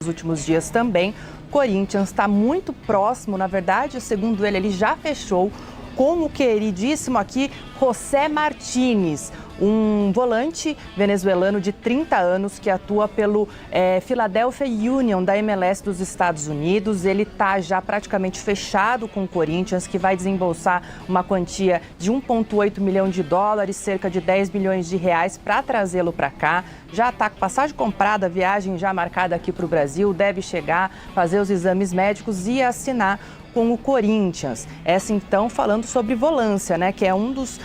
nos últimos dias também. Corinthians está muito próximo, na verdade, segundo ele já fechou com o queridíssimo aqui José Martínez, um volante venezuelano de 30 anos que atua pelo Philadelphia Union da MLS dos Estados Unidos. Ele está já praticamente fechado com o Corinthians, que vai desembolsar uma quantia de 1,8 milhão de dólares, cerca de 10 milhões de reais, para trazê-lo para cá. Já está com passagem comprada, viagem já marcada aqui para o Brasil, deve chegar, fazer os exames médicos e assinar com o Corinthians. Essa, então, falando sobre volância, né, que é um dos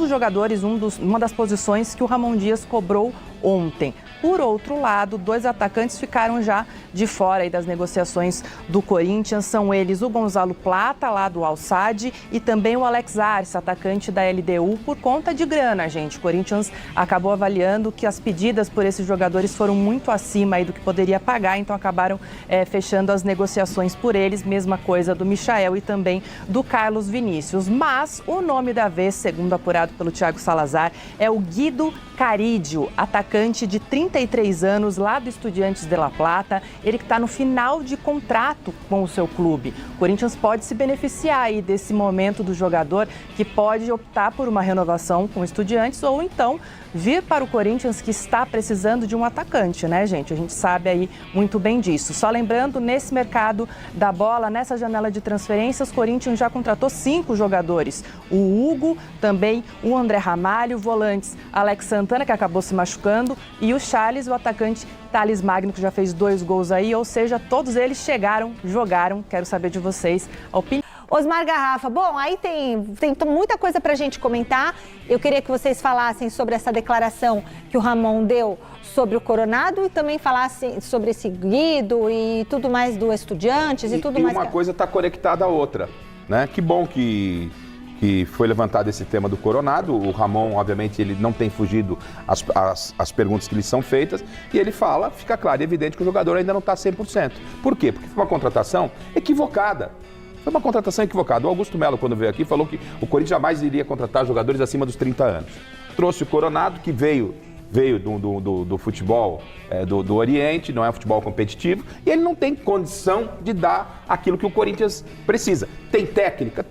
jogadores, uma das posições que o Ramon Dias cobrou ontem. Por outro lado, 2 atacantes ficaram já de fora aí das negociações do Corinthians. São eles o Gonzalo Plata, lá do Al Sadd, e também o Alex Arce, atacante da LDU, por conta de grana, gente. O Corinthians acabou avaliando que as pedidas por esses jogadores foram muito acima aí do que poderia pagar, então acabaram fechando as negociações por eles. Mesma coisa do Michael e também do Carlos Vinícius. Mas o nome da vez, segundo apurado pelo Thiago Salazar, é o Guido Carídio, atacante de 33 anos, lá do Estudiantes de La Plata. Ele que está no final de contrato com o seu clube. O Corinthians pode se beneficiar aí desse momento do jogador, que pode optar por uma renovação com o Estudiantes ou então vir para o Corinthians, que está precisando de um atacante, né, gente? A gente sabe aí muito bem disso. Só lembrando, nesse mercado da bola, nessa janela de transferências, o Corinthians já contratou 5 jogadores. O Hugo, também o André Ramalho, volantes Alex Santana, que acabou se machucando, e o Charles, o atacante Thales Magno, que já fez 2 gols aí, ou seja, todos eles chegaram, jogaram. Quero saber de vocês a opinião. Osmar Garrafa, bom, aí tem muita coisa para a gente comentar. Eu queria que vocês falassem sobre essa declaração que o Ramon deu sobre o Coronado e também falassem sobre esse Guido e tudo mais do Estudiantes e tudo mais. E uma coisa está conectada à outra, né? Que bom que foi levantado esse tema do Coronado. O Ramon, obviamente, ele não tem fugido às perguntas que lhe são feitas, e ele fala, fica claro e evidente que o jogador ainda não está 100%. Por quê? Porque foi uma contratação equivocada. Foi uma contratação equivocada. O Augusto Melo, quando veio aqui, falou que o Corinthians jamais iria contratar jogadores acima dos 30 anos. Trouxe o Coronado, que veio do futebol do Oriente, não é um futebol competitivo, e ele não tem condição de dar aquilo que o Corinthians precisa. Tem técnica,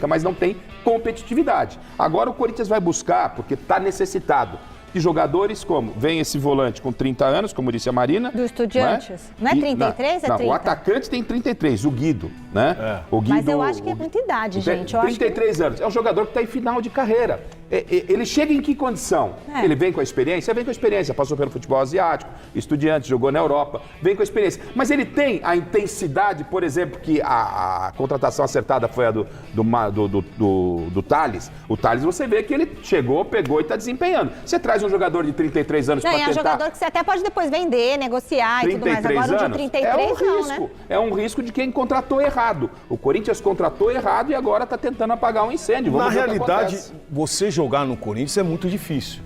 mas não tem competitividade. Agora o Corinthians vai buscar, porque está necessitado de jogadores como, vem esse volante com 30 anos, como disse a Marina. Do Estudiantes. Não é 33, é 30? O atacante tem 33, o Guido, né? O Guido, mas eu acho que é muita idade, gente. 33 anos. É um jogador que está em final de carreira. Ele chega em que condição? Ele vem com a experiência? Vem com a experiência. Passou pelo futebol asiático, Estudiantes, jogou na Europa, vem com a experiência. Mas ele tem a intensidade, por exemplo, que a contratação acertada foi a do Thales. O Thales, você vê que ele chegou, pegou e está desempenhando. Você traz um jogador de 33 anos para tentar... é um jogador que você até pode depois vender, negociar e tudo mais. Agora, um de 33 não, né? É um risco de quem contratou errado. O Corinthians contratou errado e agora está tentando apagar um incêndio. Na realidade, você jogar no Corinthians é muito difícil,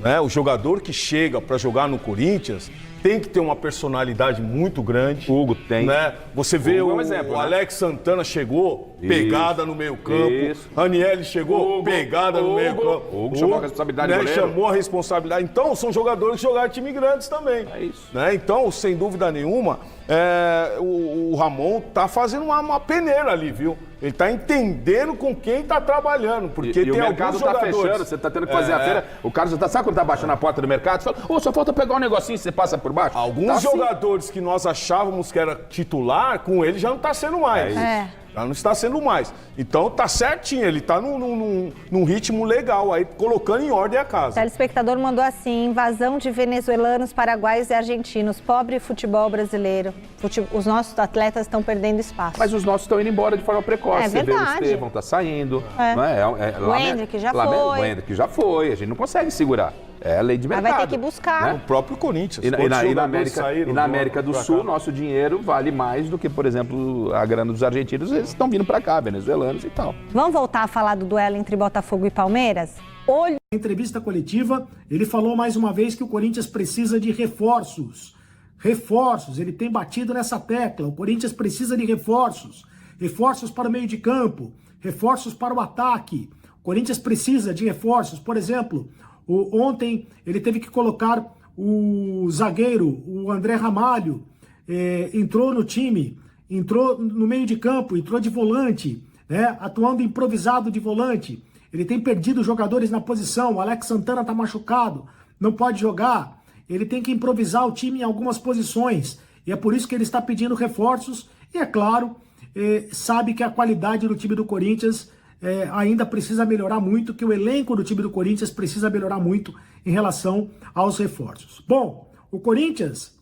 né? O jogador que chega para jogar no Corinthians tem que ter uma personalidade muito grande. Hugo tem. Né? Você vê Hugo é um exemplo, o né? Alex Santana chegou, pegada no meio campo. Isso. Ranieri chegou, pegada no meio campo. Hugo chamou a responsabilidade do goleiro. Chamou a responsabilidade. Então, são jogadores que jogaram em time grandes também. É isso. Né? Então, sem dúvida nenhuma, o Ramon tá fazendo uma peneira ali, viu? Ele tá entendendo com quem tá trabalhando, porque tem o mercado alguns tá jogadores... fechando, você tá tendo que fazer a feira, o cara já tá, sabe quando tá baixando a porta do mercado? Você fala, só falta pegar um negocinho, você passa por baixo. Alguns jogadores que nós achávamos que era titular, com ele já não tá sendo mais. Já não está sendo mais. Então tá certinho, ele tá num ritmo legal aí, colocando em ordem a casa. O telespectador mandou assim: invasão de venezuelanos, paraguaios e argentinos, pobre futebol brasileiro. Os nossos atletas estão perdendo espaço. Mas os nossos estão indo embora de forma precoce. É verdade. Você vê o Estevão tá saindo. Não é? O Hendrick já foi. O Hendrick já foi, a gente não consegue segurar. É a lei de mercado. Mas vai ter que buscar. Né? O próprio Corinthians. E na América do Sul, nosso dinheiro vale mais do que, por exemplo, a grana dos argentinos. Eles estão vindo para cá, venezuelanos e tal. Vamos voltar a falar do duelo entre Botafogo e Palmeiras? Na entrevista coletiva, ele falou mais uma vez que o Corinthians precisa de reforços. Reforços, ele tem batido nessa tecla. O Corinthians precisa de reforços. Reforços para o meio de campo, reforços para o ataque. O Corinthians precisa de reforços. Por exemplo, ontem ele teve que colocar o zagueiro, o André Ramalho, entrou no time, entrou no meio de campo, entrou de volante, né, atuando improvisado de volante. Ele tem perdido jogadores na posição, o Alex Santana está machucado, não pode jogar. Ele tem que improvisar o time em algumas posições. E é por isso que ele está pedindo reforços. E é claro, sabe que a qualidade do time do Corinthians ainda precisa melhorar muito, que o elenco do time do Corinthians precisa melhorar muito em relação aos reforços. Bom, o Corinthians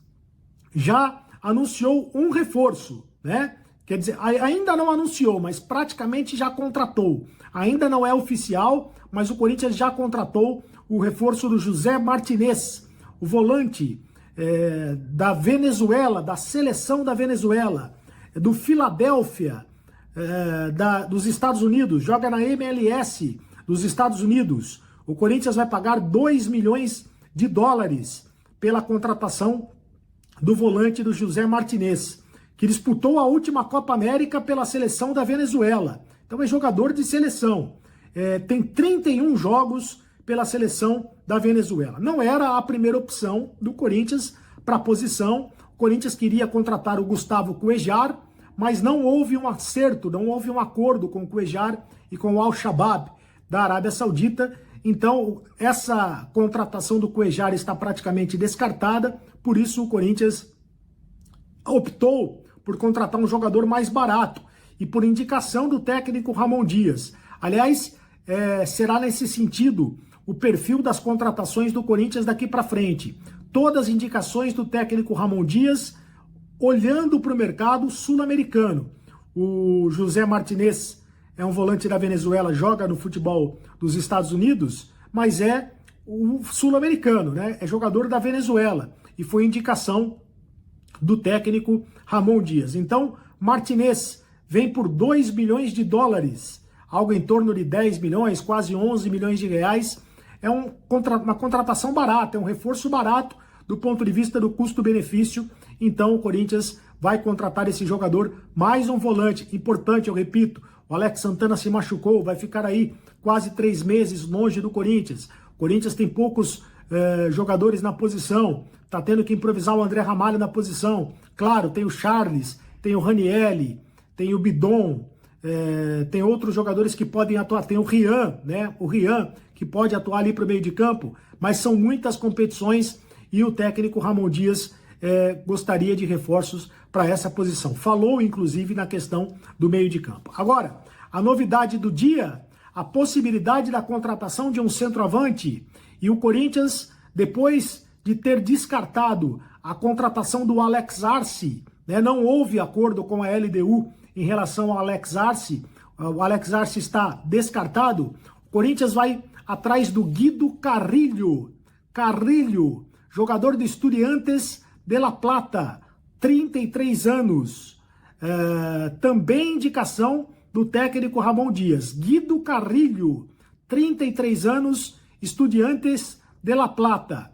já anunciou um reforço, né? Quer dizer, ainda não anunciou, mas praticamente já contratou. Ainda não é oficial, mas o Corinthians já contratou o reforço do José Martinez, o volante da Venezuela, da seleção da Venezuela, do Philadelphia, dos Estados Unidos, joga na MLS dos Estados Unidos. O Corinthians vai pagar 2 milhões de dólares pela contratação do volante do José Martinez, que disputou a última Copa América pela seleção da Venezuela. Então é jogador de seleção. Tem 31 jogos pela seleção da Venezuela. Não era a primeira opção do Corinthians para a posição. O Corinthians queria contratar o Gustavo Cuéllar, mas não houve um acerto, não houve um acordo com o Cuéllar e com o Al-Shabaab da Arábia Saudita. Então, essa contratação do Cuéllar está praticamente descartada, por isso o Corinthians optou por contratar um jogador mais barato e por indicação do técnico Ramon Dias. Aliás, será nesse sentido o perfil das contratações do Corinthians daqui para frente. Todas as indicações do técnico Ramon Dias olhando para o mercado sul-americano. O José Martinez é um volante da Venezuela, joga no futebol dos Estados Unidos, mas é o sul-americano, né? É jogador da Venezuela e foi indicação do técnico Ramon Dias. Então, Martinez vem por 2 milhões de dólares, algo em torno de 10 milhões, quase 11 milhões de reais. É uma contratação barata, é um reforço barato do ponto de vista do custo-benefício. Então o Corinthians vai contratar esse jogador, mais um volante importante, eu repito, o Alex Santana se machucou, vai ficar aí quase 3 meses longe do Corinthians. O Corinthians tem poucos jogadores na posição, tá tendo que improvisar o André Ramalho na posição. Claro, tem o Charles, tem o Ranieri, tem o Bidon, tem outros jogadores que podem atuar, tem o Rian, né? O Rian, que pode atuar ali para o meio de campo, mas são muitas competições e o técnico Ramon Dias gostaria de reforços para essa posição. Falou, inclusive, na questão do meio de campo. Agora, a novidade do dia, a possibilidade da contratação de um centroavante. E o Corinthians, depois de ter descartado a contratação do Alex Arce, né, não houve acordo com a LDU em relação ao Alex Arce, o Alex Arce está descartado, o Corinthians vai atrás do Guido Carrillo, jogador do Estudiantes de La Plata, 33 anos, também indicação do técnico Ramon Dias. Guido Carrillo, 33 anos, Estudiantes de La Plata.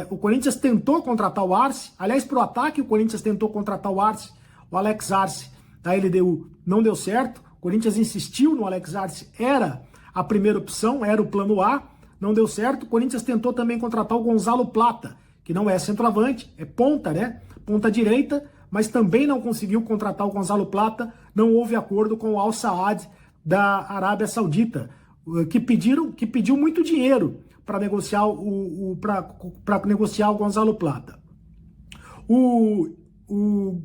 O Corinthians tentou contratar o Arce, aliás, para o ataque o Corinthians tentou contratar o Arce, o Alex Arce da LDU não deu certo, o Corinthians insistiu no Alex Arce, era a primeira opção, era o plano A, não deu certo. O Corinthians tentou também contratar o Gonzalo Plata, que não é centroavante, é ponta, né? Ponta direita, mas também não conseguiu contratar o Gonzalo Plata, não houve acordo com o Al Saad da Arábia Saudita, que pediu muito dinheiro para negociar o Gonzalo Plata. O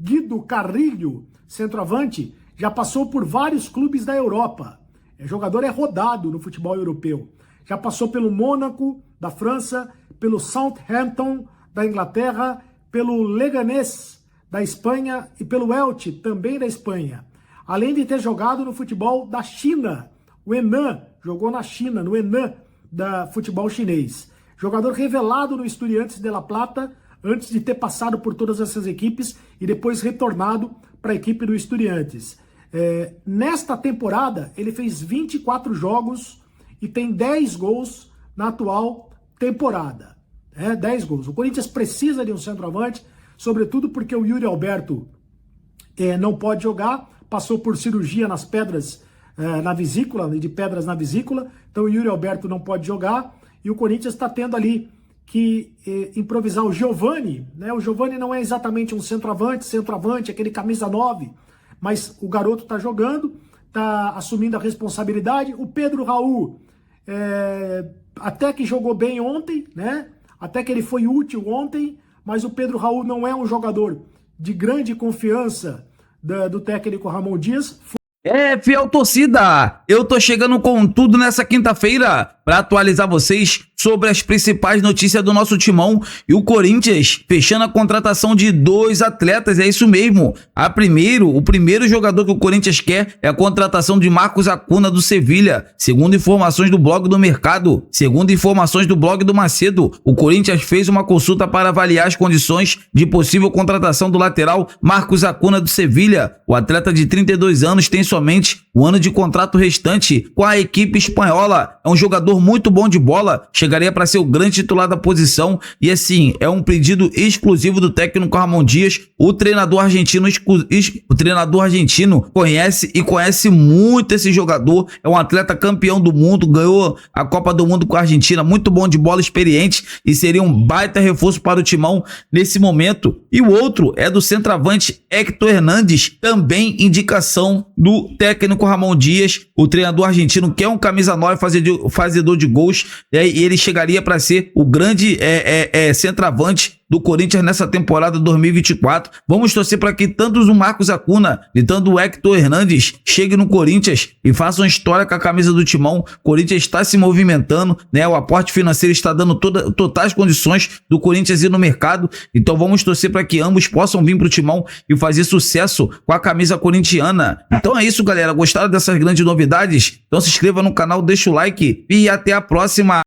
Guido Carrillo, centroavante, já passou por vários clubes da Europa. O jogador é rodado no futebol europeu. Já passou pelo Mônaco, da França, pelo Southampton, da Inglaterra, pelo Leganés, da Espanha, e pelo Elche, também da Espanha. Além de ter jogado no futebol da China, o Henan, jogou na China, no Henan, da futebol chinês. Jogador revelado no Estudiantes de La Plata, antes de ter passado por todas essas equipes e depois retornado para a equipe do Estudiantes. Nesta temporada, ele fez 24 jogos e tem 10 gols na atual temporada. 10 gols. O Corinthians precisa de um centroavante, sobretudo porque o Yuri Alberto não pode jogar, passou por cirurgia nas pedras na vesícula, de pedras na vesícula, então o Yuri Alberto não pode jogar, e o Corinthians está tendo ali que improvisar o Giovani, né? O Giovani não é exatamente um centroavante, aquele camisa 9, mas o garoto está jogando, está assumindo a responsabilidade. O Pedro Raul, até que jogou bem ontem, né? Até que ele foi útil ontem, mas o Pedro Raul não é um jogador de grande confiança do técnico Ramon Dias. Fiel torcida, eu tô chegando com tudo nessa quinta-feira para atualizar vocês sobre as principais notícias do nosso timão e o Corinthians fechando a contratação de 2 atletas, é isso mesmo. O primeiro jogador que o Corinthians quer é a contratação de Marcos Acuna do Sevilha, segundo informações do blog do Mercado, segundo informações do blog do Macedo, o Corinthians fez uma consulta para avaliar as condições de possível contratação do lateral Marcos Acuna do Sevilha. O atleta de 32 anos tem somente um ano de contrato restante com a equipe espanhola, é um jogador muito bom de bola, chegaria para ser o grande titular da posição e assim, é um pedido exclusivo do técnico Ramon Dias. O treinador argentino conhece muito esse jogador, é um atleta campeão do mundo, ganhou a Copa do Mundo com a Argentina, muito bom de bola, experiente e seria um baita reforço para o timão nesse momento. E o outro é do centroavante Héctor Hernández, também indicação do técnico Ramon Dias, o treinador argentino que é um camisa 9 fazedor de gols, e ele chegaria para ser o grande centroavante do Corinthians nessa temporada 2024. Vamos torcer para que tanto o Marcos Acuna e tanto o Héctor Hernández cheguem no Corinthians e façam história com a camisa do timão. O Corinthians está se movimentando, né? O aporte financeiro está dando totais condições do Corinthians ir no mercado. Então vamos torcer para que ambos possam vir para o timão e fazer sucesso com a camisa corintiana. Então é isso, galera. Gostaram dessas grandes novidades? Então se inscreva no canal, deixa o like e até a próxima.